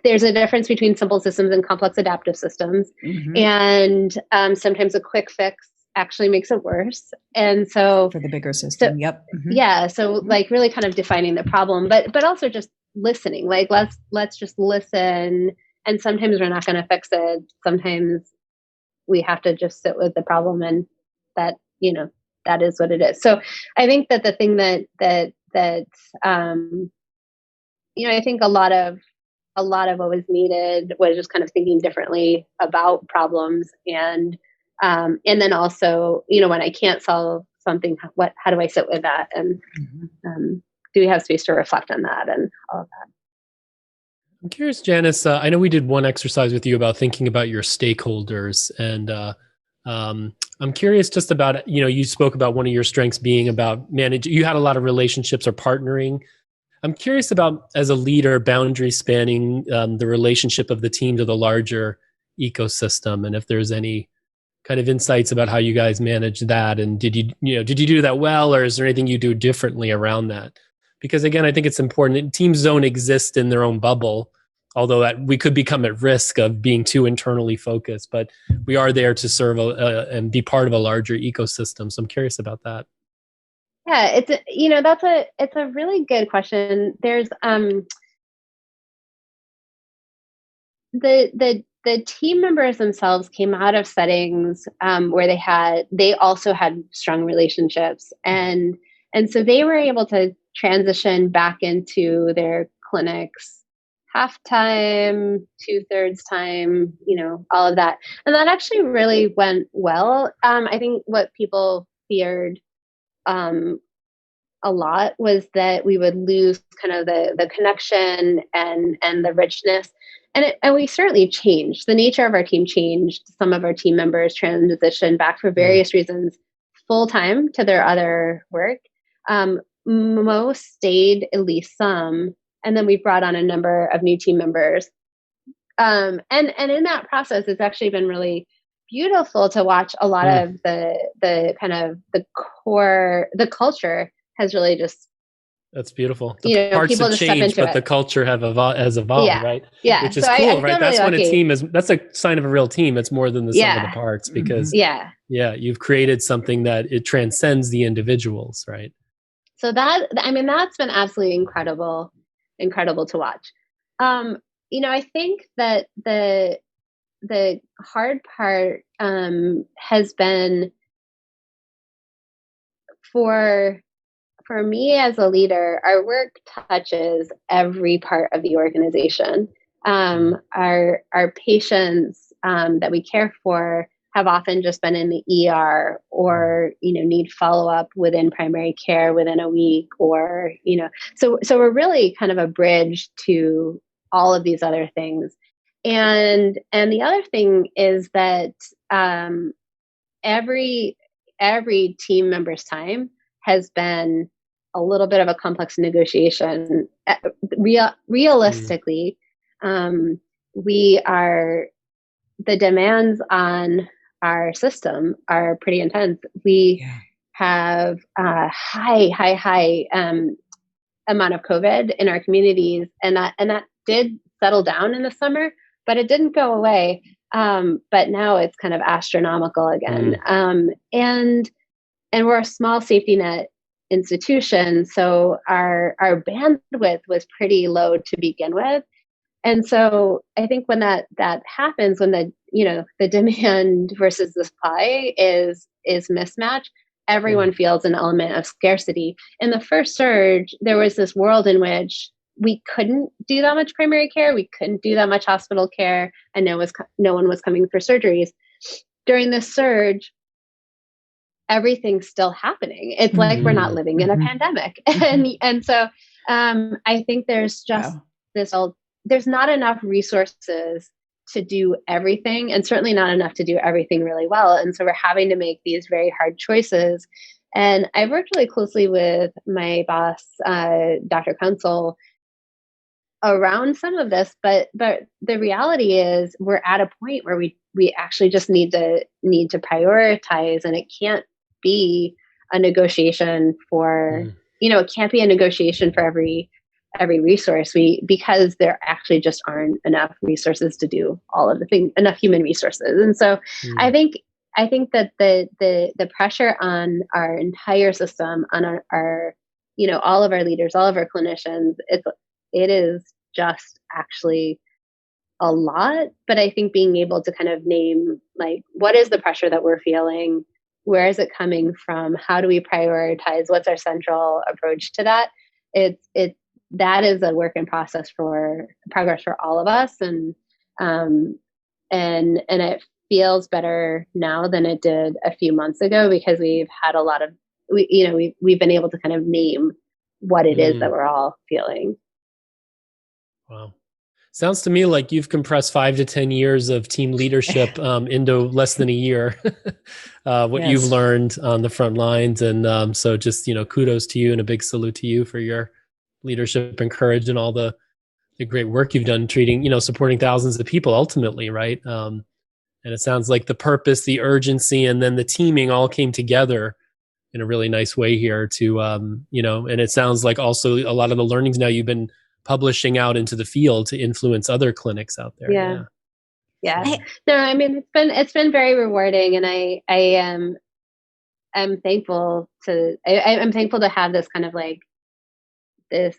there's a difference between simple systems and complex adaptive systems. And sometimes a quick fix actually makes it worse. And so for the bigger system, yeah. So like really kind of defining the problem, but also just listening, like let's just listen. And sometimes we're not going to fix it. Sometimes we have to just sit with the problem, and that, that is what it is. So I think that the thing that I think a lot of what was needed was just kind of thinking differently about problems, and then also, when I can't solve something, how do I sit with that, and do we have space to reflect on that, and all of that. I'm curious, Janice, I know we did one exercise with you about thinking about your stakeholders, and I'm curious just about, you spoke about one of your strengths being about managing. You had a lot of relationships or partnering. I'm curious about, as a leader, boundary spanning the relationship of the team to the larger ecosystem, and if there's any kind of insights about how you guys manage that, and did you do that well, or is there anything you do differently around that? Because again, I think it's important. Teams don't exist in their own bubble, although that we could become at risk of being too internally focused, but we are there to serve and be part of a larger ecosystem. So I'm curious about that. Yeah, it's a really good question. There's the team members themselves came out of settings where they also had strong relationships, and so they were able to transition back into their clinics half time, 2/3 time, all of that, and that actually really went well. I think what people feared a lot was that we would lose kind of the connection and the richness. And we certainly changed. The nature of our team changed. Some of our team members transitioned back for various reasons full time to their other work. Most stayed, at least some, and then we brought on a number of new team members. And in that process, it's actually been really beautiful to watch a lot of the kind of the culture has really just. That's beautiful. The parts have changed, but the culture has evolved, right? Yeah. Which is cool, right? That's when a team that's a sign of a real team. It's more than the sum of the parts, because you've created something that it transcends the individuals, right? So that's been absolutely incredible to watch. I think that the hard part has been for me as a leader. Our work touches every part of the organization. Our patients that we care for have often just been in the ER, or need follow-up within primary care within a week, or so we're really kind of a bridge to all of these other things. And the other thing is that every team member's time has been a little bit of a complex negotiation. Realistically, the demands on our system are pretty intense. We have a high amount of COVID in our communities, and that did settle down in the summer, but it didn't go away. But now it's kind of astronomical again. And we're a small safety net institution, so our bandwidth was pretty low to begin with. And so I think when that happens, when the demand versus the supply is mismatched, everyone feels an element of scarcity. In the first surge, there was this world in which we couldn't do that much primary care, we couldn't do that much hospital care, and no one was coming for surgeries. During this surge, everything's still happening. It's like we're not living in a pandemic. And so I think there's just there's not enough resources to do everything, and certainly not enough to do everything really well. And so we're having to make these very hard choices. And I've worked really closely with my boss, Dr. Council, around some of this, but the reality is we're at a point where we actually just need to prioritize, and it can't be a negotiation for it can't be a negotiation for every resource, because there actually just aren't enough resources to do all of the things, enough human resources. And so I think that the pressure on our entire system, on our all of our leaders, all of our clinicians, it is just actually a lot, but I think being able to kind of name, like, what is the pressure that we're feeling? Where is it coming from? How do we prioritize? What's our central approach to that? That is a work in progress for all of us. And it feels better now than it did a few months ago, because we've had a lot of, we've been able to kind of name what it is that we're all feeling. Wow. Sounds to me like you've compressed 5 to 10 years of team leadership into less than a year, what you've learned on the front lines. And so just, kudos to you and a big salute to you for your leadership and courage and all the great work you've done treating, supporting thousands of people ultimately, right? And it sounds like the purpose, the urgency, and then the teaming all came together in a really nice way here to, and it sounds like also a lot of the learnings now you've been publishing out into the field to influence other clinics out there. Yeah. No, I mean, it's been very rewarding, and I'm thankful I'm thankful to have this kind of like this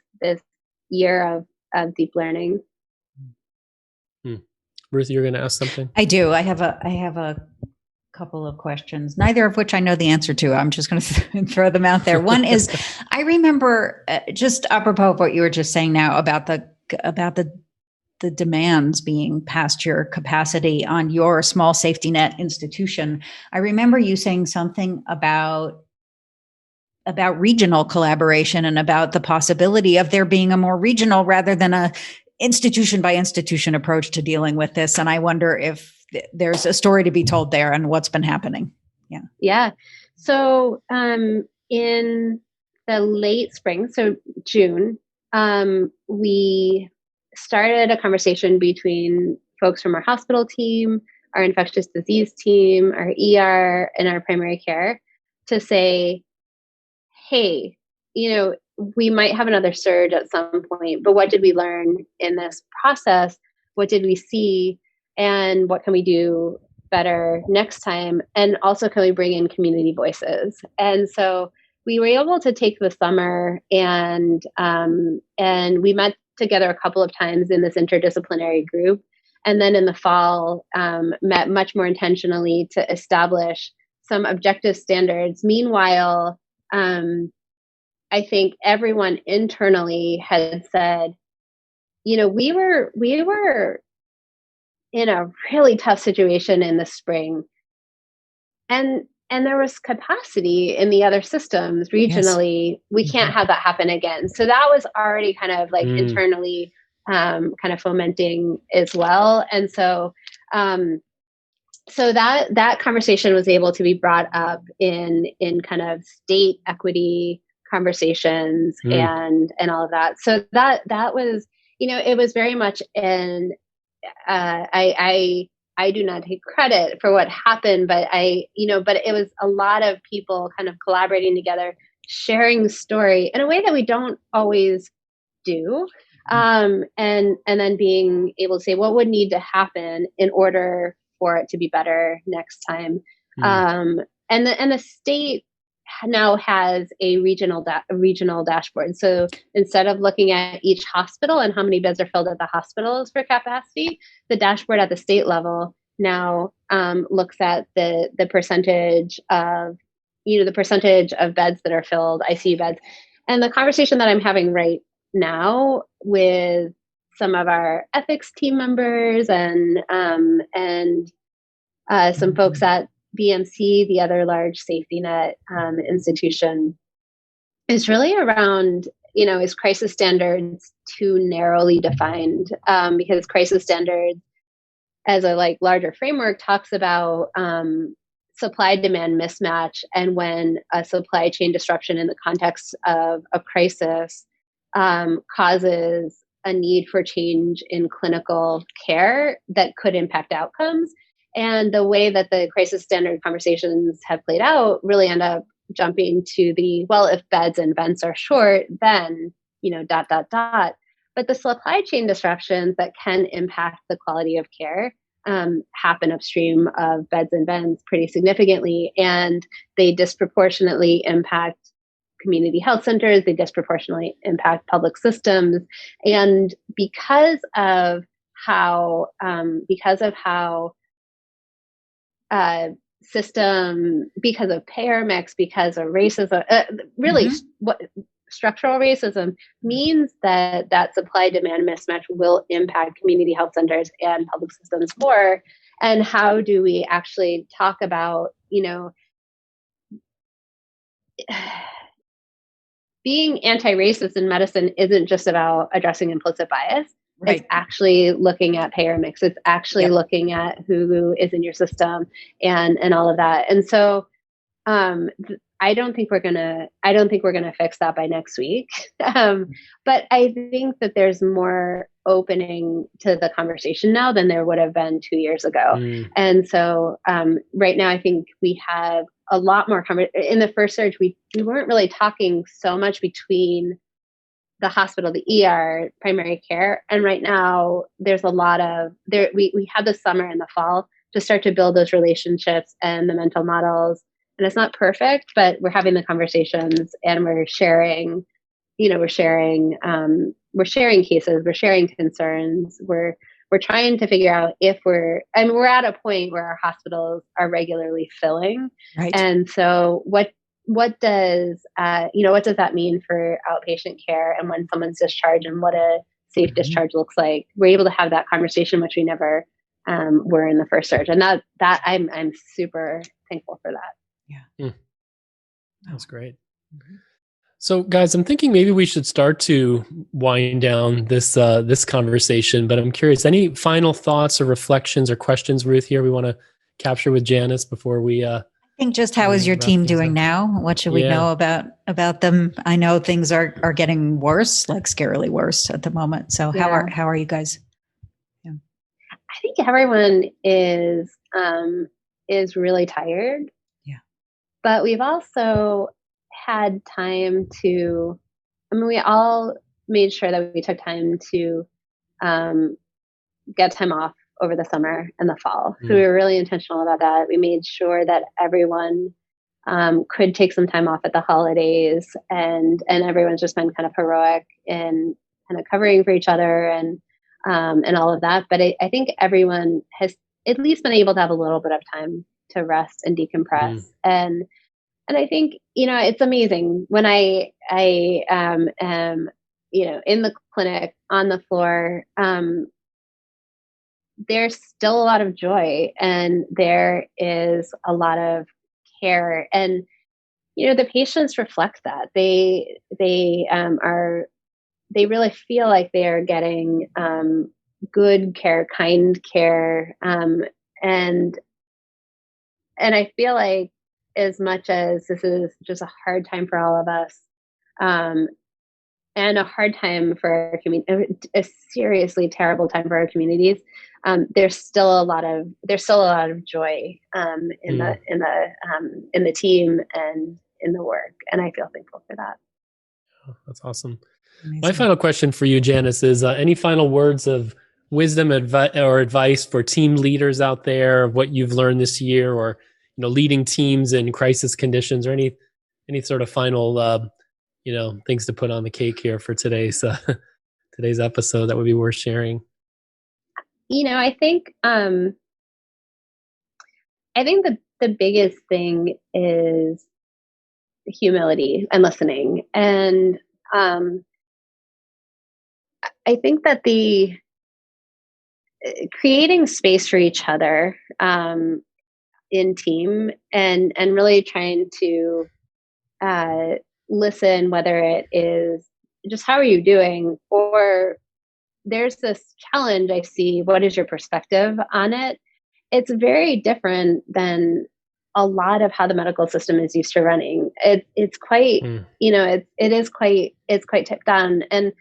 year of deep learning. Ruth, you're going to ask something? I do. I have a couple of questions, neither of which I know the answer to. I'm just going to throw them out there. One is, I remember just apropos of what you were just saying now about the demands being past your capacity on your small safety net institution. I remember you saying something about regional collaboration and about the possibility of there being a more regional rather than a institution by institution approach to dealing with this. And I wonder if there's a story to be told there and what's been happening. Yeah. So in the late spring, so June, we started a conversation between folks from our hospital team, our infectious disease team, our ER, and our primary care to say, hey, we might have another surge at some point, but what did we learn in this process? What did we see? And what can we do better next time? And also, can we bring in community voices? And so we were able to take the summer and we met together a couple of times in this interdisciplinary group. And then in the fall, met much more intentionally to establish some objective standards. Meanwhile, I think everyone internally had said, we were in a really tough situation in the spring, and there was capacity in the other systems regionally. Yes. We can't have that happen again. So that was already kind of like internally kind of fomenting as well. And so so that conversation was able to be brought up in kind of state equity conversations and all of that. So that was, it was very much in, I do not take credit for what happened, but but it was a lot of people kind of collaborating together, sharing the story in a way that we don't always do. And then being able to say what would need to happen in order for it to be better next time. And the state now has a regional dashboard. So instead of looking at each hospital and how many beds are filled at the hospitals for capacity, the dashboard at the state level now looks at the percentage of beds that are filled, ICU beds. And the conversation that I'm having right now with some of our ethics team members and some folks at BMC, the other large safety net institution, is really around, is crisis standards too narrowly defined? Because crisis standards, as a larger framework, talks about supply demand mismatch, and when a supply chain disruption in the context of a crisis causes a need for change in clinical care that could impact outcomes. And the way that the crisis standard conversations have played out really end up jumping to if beds and vents are short, then, But the supply chain disruptions that can impact the quality of care happen upstream of beds and vents pretty significantly. And they disproportionately impact community health centers. They disproportionately impact public systems. And because of how, because of how system, because of payer mix, because of racism, really what structural racism means that supply demand mismatch will impact community health centers and public systems more. And how do we actually talk about, being anti-racist in medicine isn't just about addressing implicit bias. Right. It's actually looking at payer mix. It's actually looking at who is in your system and all of that. And so, I don't think we're gonna fix that by next week. But I think that there's more opening to the conversation now than there would have been 2 years ago. And so, right now, I think we have a lot more in the first surge. We weren't really talking so much between the hospital, the ER, primary care. And right now there's a lot of we had the summer and the fall to start to build those relationships and the mental models. And it's not perfect, but we're having the conversations and we're sharing, we're sharing cases, we're sharing concerns. We're trying to figure out if we're at a point where our hospitals are regularly filling. Right. And so what does that mean for outpatient care and when someone's discharged and what a safe discharge looks like? We're able to have that conversation, which we never were in the first surge. And that I'm super thankful for that. Yeah. That's great. So guys, I'm thinking maybe we should start to wind down this conversation, but I'm curious, any final thoughts or reflections or questions, Ruth, here we want to capture with Janice before we I think just how is your team doing now? What should we know about them? I know things are getting worse, like scarily worse at the moment. So how are you guys? Yeah. I think everyone is really tired. Yeah. But we've also had time to, we all made sure that we took time to get time off over the summer and the fall. So we were really intentional about that. We made sure that everyone could take some time off at the holidays and everyone's just been kind of heroic in kind of covering for each other and all of that. But I think everyone has at least been able to have a little bit of time to rest and decompress. And I think, it's amazing when I am, in the clinic on the floor, there's still a lot of joy and there is a lot of care and, the patients reflect that they really feel like they are getting, good care, kind care. And I feel like as much as this is just a hard time for all of us, and a hard time for our community, a seriously terrible time for our communities, there's still a lot of joy in the team and in the work, and I feel thankful for that. Oh, that's awesome. Amazing. My final question for you, Janice, is any final words of wisdom or advice for team leaders out there of what you've learned this year, or leading teams in crisis conditions, or any sort of final things to put on the cake here for today's episode that would be worth sharing? I think the biggest thing is humility and listening. And I think that the creating space for each other in team and really trying to listen, whether it is just how are you doing, or there's this challenge I see, what is your perspective on it? It's very different than a lot of how the medical system is used to running. It's quite, it's quite tipped down. And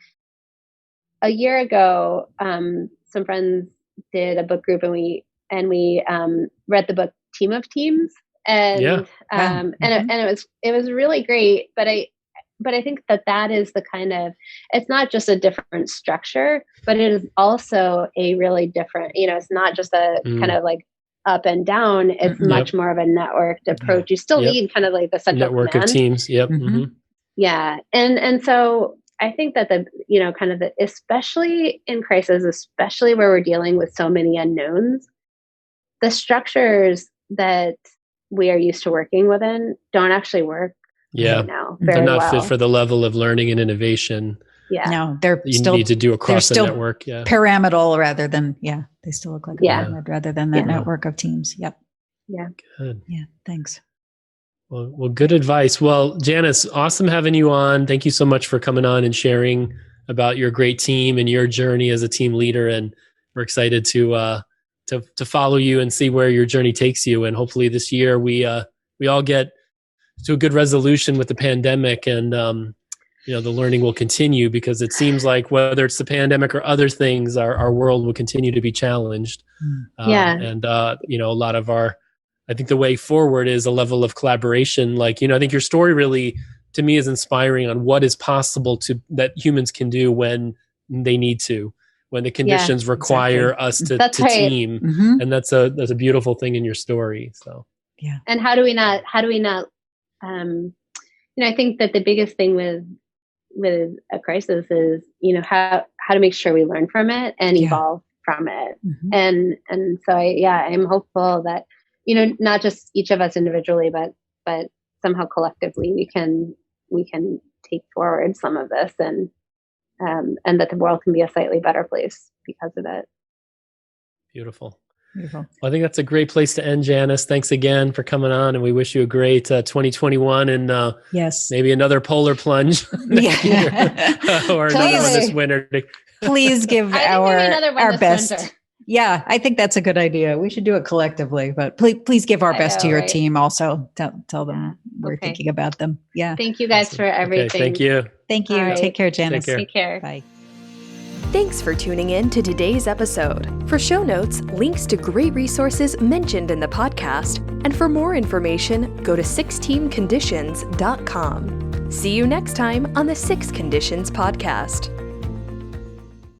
a year ago, some friends did a book group and we read the book Team of Teams. And it was really great, but I think that is the kind of, it's not just a different structure, but it is also a really different, it's not just a kind of like up and down. It's much more of a networked approach. You still need kind of like the central network command of teams. Yep. Yeah. And so I think that especially in crisis, especially where we're dealing with so many unknowns, the structures that we are used to working within don't actually work right now very they're not well. fit for the level of learning and innovation. Yeah. No, they're you still need to do across the network. Yeah. Pyramidal rather than, they still look like a pyramid rather than that network of teams. Yep. Yeah. Good. Yeah. Thanks. Well, good advice. Well, Janice, awesome having you on. Thank you so much for coming on and sharing about your great team and your journey as a team leader. And we're excited to follow you and see where your journey takes you. And hopefully this year we all get to a good resolution with the pandemic, and the learning will continue, because it seems like whether it's the pandemic or other things, our world will continue to be challenged. And a lot of I think the way forward is a level of collaboration. I think your story really, to me, is inspiring on what is possible that humans can do when they need to, when the conditions require us to team. Mm-hmm. And that's a beautiful thing in your story. So, yeah. And how do we not, I think that the biggest thing with a crisis is, how to make sure we learn from it and evolve from it. Mm-hmm. And so I'm hopeful that, not just each of us individually, but somehow collectively we can take forward some of this, and that the world can be a slightly better place because of it. Beautiful. Well, I think that's a great place to end, Janice. Thanks again for coming on, and we wish you a great 2021 and maybe another polar plunge next year or another one this winter. Please give our best. Winter. Yeah, I think that's a good idea. We should do it collectively, but please give our best to your team also. Tell them we're thinking about them. Yeah. Thank you guys for everything. Okay, thank you. Thank you. Right. Take care, Janice. Take care. Bye. Thanks for tuning in to today's episode. For show notes, links to great resources mentioned in the podcast, and for more information, go to 6teamconditions.com. See you next time on the 6 Conditions Podcast.